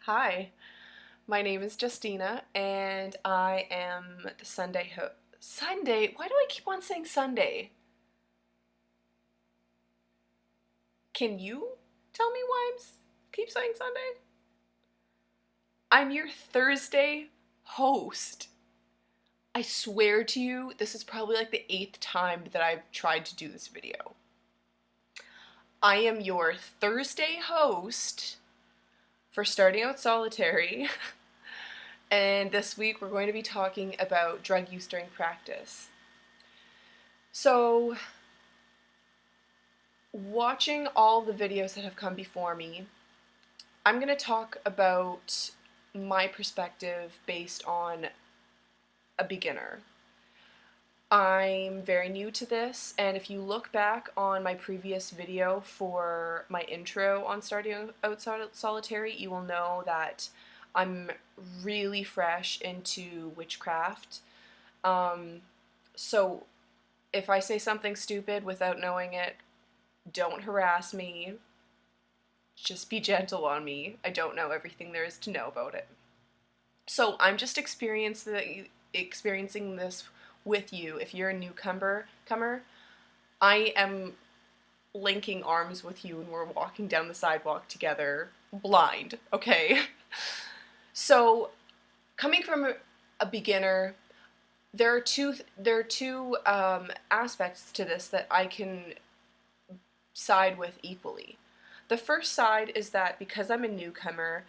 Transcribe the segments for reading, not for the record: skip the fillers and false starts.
Hi, my name is Justina, and I am the Sunday? Why do I keep on saying Sunday? Can you tell me why keep saying Sunday? I'm your Thursday host. I swear to you, this is probably like the 8th time that I've tried to do this video. I am your Thursday host for Starting Out Solitary. And this week we're going to be talking about drug use during practice. So, watching all the videos that have come before me, I'm going to talk about my perspective based on a beginner. I'm very new to this, and if you look back on my previous video for my intro on Starting Out Solitary, you will know that I'm really fresh into witchcraft. So if I say something stupid without knowing it, don't harass me. Just be gentle on me. I don't know everything there is to know about it. So I'm just experiencing this with you. If you're a newcomer, I am linking arms with you and we're walking down the sidewalk together, blind, okay? So, coming from a beginner, there are two aspects to this that I can side with equally. The first side is that because I'm a newcomer,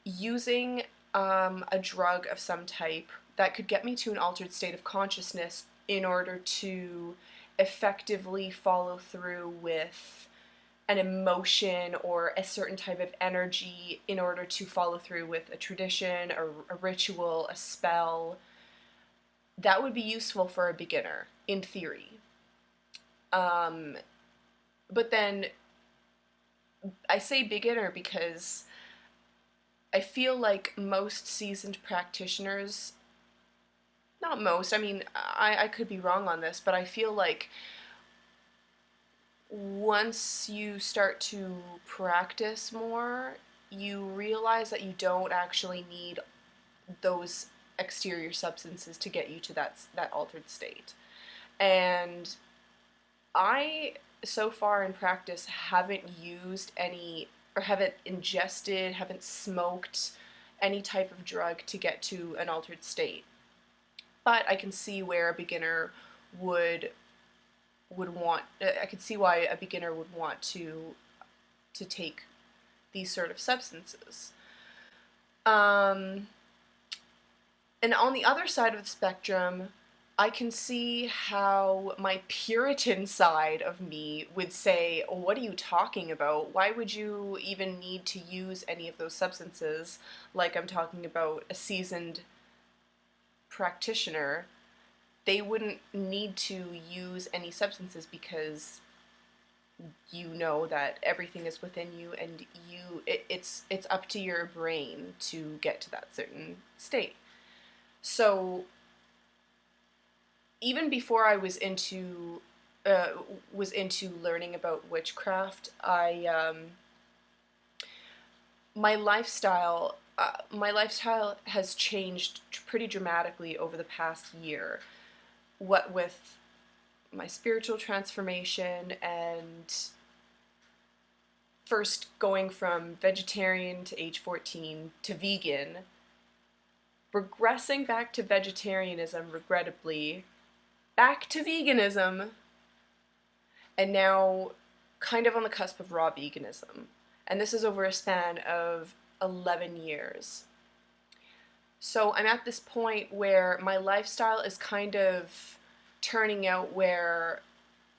using a drug of some type that could get me to an altered state of consciousness in order to effectively follow through with an emotion or a certain type of energy in order to follow through with a tradition, a ritual, a spell, that would be useful for a beginner, in theory. But then I say beginner because I feel like most seasoned practitioners, not most, I mean, I could be wrong on this, but I feel like once you start to practice more, you realize that you don't actually need those exterior substances to get you to that altered state. And I, so far in practice, haven't used any, or haven't ingested, haven't smoked any type of drug to get to an altered state. But I can see where a beginner would want, I could see why a beginner would want to take these sort of substances. And on the other side of the spectrum, I can see how my Puritan side of me would say, what are you talking about? Why would you even need to use any of those substances? Like I'm talking about a seasoned practitioner. They wouldn't need to use any substances because you know that everything is within you and it's up to your brain to get to that certain state. So even before I was into learning about witchcraft, my lifestyle has changed pretty dramatically over the past year. What with my spiritual transformation and first going from vegetarian to age 14 to vegan, regressing back to vegetarianism, regrettably, back to veganism, and now kind of on the cusp of raw veganism. And this is over a span of 11 years. So I'm at this point where my lifestyle is kind of turning out where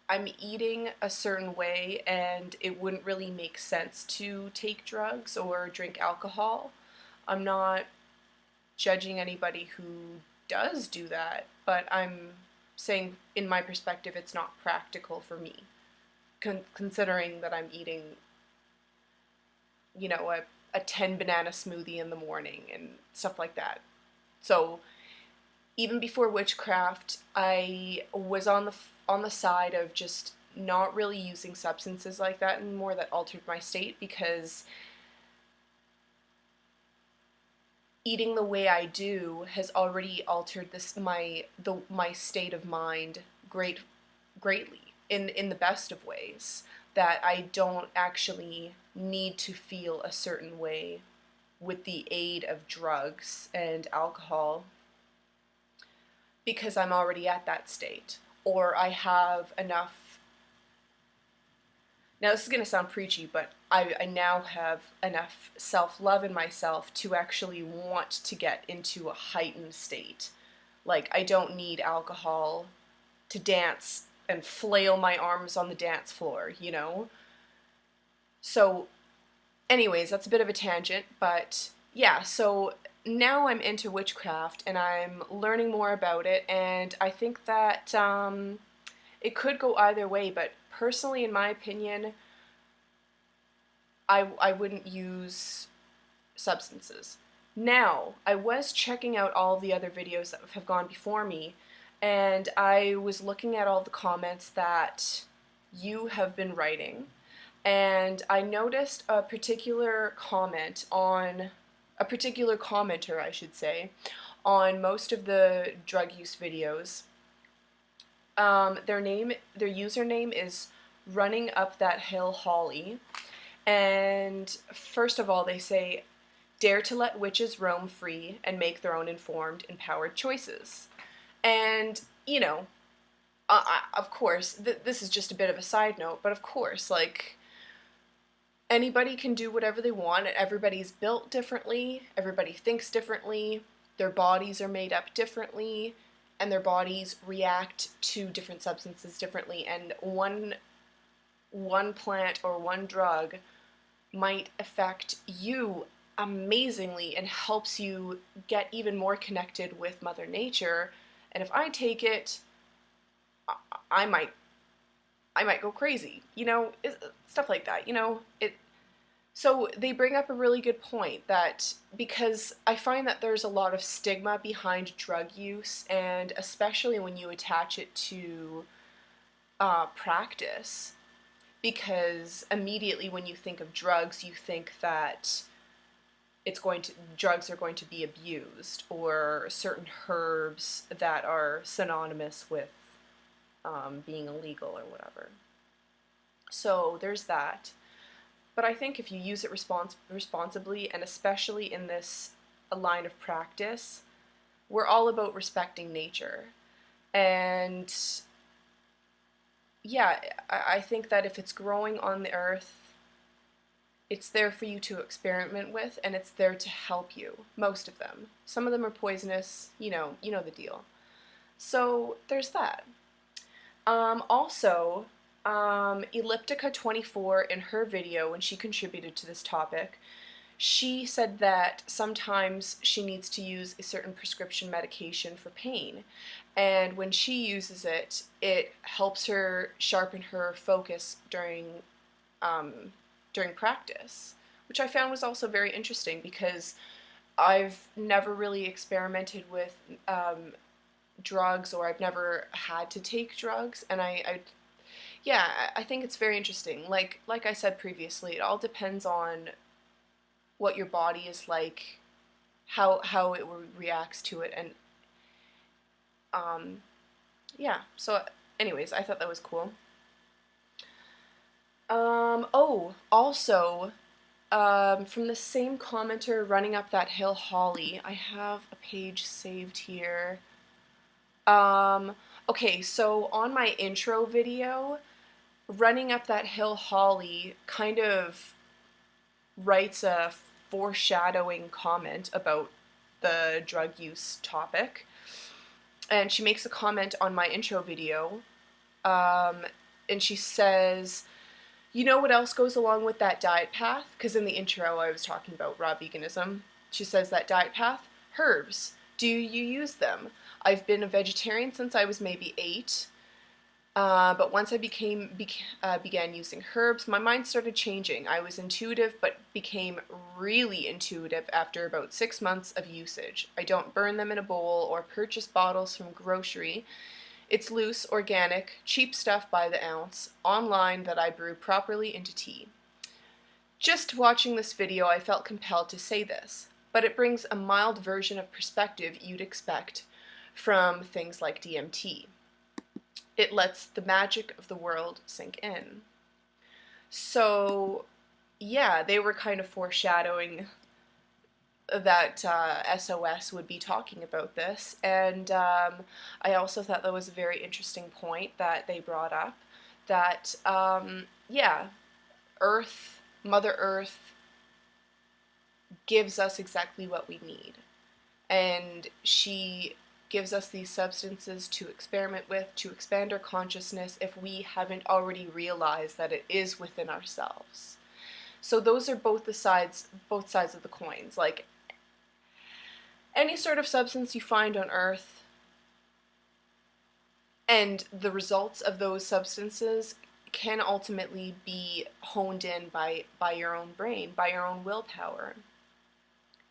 I'm eating a certain way and it wouldn't really make sense to take drugs or drink alcohol. I'm not judging anybody who does do that, but I'm saying in my perspective it's not practical for me, considering that I'm eating, you know, a 10 banana smoothie in the morning and stuff like that. So even before witchcraft, I was on the side of just not really using substances like that anymore that altered my state, because eating the way I do has already altered my state of mind greatly in the best of ways, that I don't actually need to feel a certain way with the aid of drugs and alcohol, because I'm already at that state, or I have enough. Now, this is going to sound preachy, but I now have enough self-love in myself to actually want to get into a heightened state. Like, I don't need alcohol to dance and flail my arms on the dance floor, you know? So, anyways, that's a bit of a tangent, but yeah, so now I'm into witchcraft and I'm learning more about it, and I think that it could go either way, but personally, in my opinion, I wouldn't use substances. Now, I was checking out all the other videos that have gone before me, and I was looking at all the comments that you have been writing, and I noticed a particular commenter, I should say, on most of the drug use videos. Their username is Running Up That Hill Holly, and first of all, they say, "Dare to let witches roam free and make their own informed, empowered choices." And, you know, of course, this is just a bit of a side note, but of course, like, anybody can do whatever they want. Everybody's built differently, everybody thinks differently, their bodies are made up differently, and their bodies react to different substances differently, and one plant or one drug might affect you amazingly and helps you get even more connected with Mother Nature. And if I take it, I might go crazy, you know, stuff like that, you know. So they bring up a really good point, that because I find that there's a lot of stigma behind drug use, and especially when you attach it to practice, because immediately when you think of drugs, you think that drugs are going to be abused, or certain herbs that are synonymous with being illegal or whatever. So there's that. But I think if you use it responsibly, and especially in this line of practice, we're all about respecting nature. And yeah, I think that if it's growing on the earth, it's there for you to experiment with, and it's there to help you. Most of them. Some of them are poisonous, you know the deal. So there's that. Also, Elliptica24, in her video, when she contributed to this topic, she said that sometimes she needs to use a certain prescription medication for pain, and when she uses it, it helps her sharpen her focus during practice, which I found was also very interesting, because I've never really experimented with drugs, or I've never had to take drugs, and yeah, I think it's very interesting. Like I said previously, it all depends on what your body is like, how it reacts to it, and yeah. So, anyways, I thought that was cool. Oh, also, from the same commenter, Running Up That Hill Holly, I have a page saved here. Okay, so on my intro video, Running Up That Hill Holly kind of writes a foreshadowing comment about the drug use topic, and she makes a comment on my intro video, and she says, "You know what else goes along with that diet path?" Because in the intro I was talking about raw veganism. She says, "That diet path? Herbs. Do you use them? I've been a vegetarian since I was maybe 8. But once I began using herbs, my mind started changing. I was intuitive, but became really intuitive after about 6 months of usage. I don't burn them in a bowl or purchase bottles from grocery. It's loose, organic, cheap stuff by the ounce, online, that I brew properly into tea. Just watching this video, I felt compelled to say this. but it brings a mild version of perspective you'd expect from things like DMT. It lets the magic of the world sink in. So, yeah, they were kind of foreshadowing that S.O.S would be talking about this, and I also thought that was a very interesting point that they brought up, that, yeah, Earth, Mother Earth, gives us exactly what we need, and she gives us these substances to experiment with, to expand our consciousness if we haven't already realized that it is within ourselves. So those are both sides of the coins. Like, any sort of substance you find on Earth and the results of those substances can ultimately be honed in by your own brain, by your own willpower.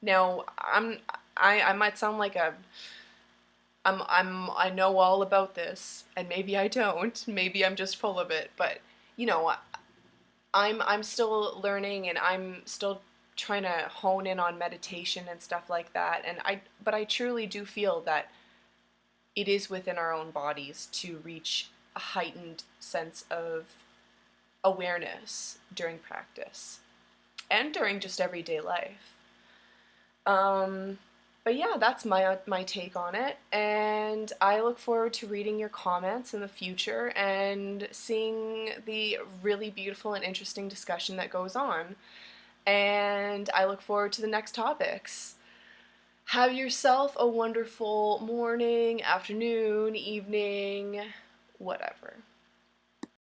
Now, I might sound like I know all about this, and maybe I don't. Maybe I'm just full of it, but you know, I'm still learning, and I'm still trying to hone in on meditation and stuff like that. But I truly do feel that it is within our own bodies to reach a heightened sense of awareness during practice and during just everyday life. But yeah, that's my take on it, and I look forward to reading your comments in the future and seeing the really beautiful and interesting discussion that goes on. And I look forward to the next topics. Have yourself a wonderful morning, afternoon, evening, whatever.